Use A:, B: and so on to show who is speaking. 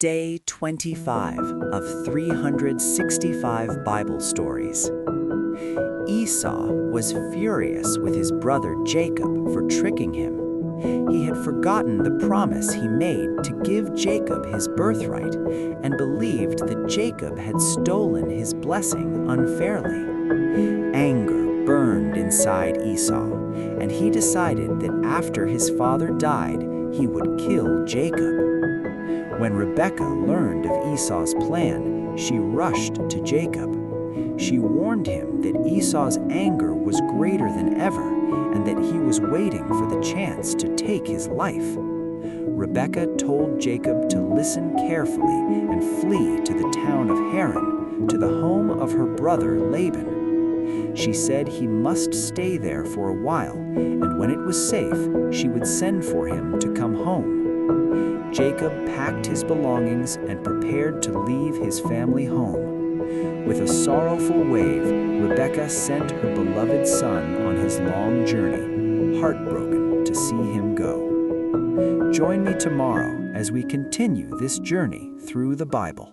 A: Day 25 of 365 Bible stories. Esau was furious with his brother Jacob for tricking him. He had forgotten the promise he made to give Jacob his birthright and believed that Jacob had stolen his blessing unfairly. Anger burned inside Esau, and he decided that after his father died, he would kill Jacob. When Rebekah learned of Esau's plan, she rushed to Jacob. She warned him that Esau's anger was greater than ever and that he was waiting for the chance to take his life. Rebekah told Jacob to listen carefully and flee to the town of Haran, to the home of her brother Laban. She said he must stay there for a while, and when it was safe, she would send for him to come home. Jacob packed his belongings and prepared to leave his family home. With a sorrowful wave, Rebekah sent her beloved son on his long journey, heartbroken to see him go. Join me tomorrow as we continue this journey through the Bible.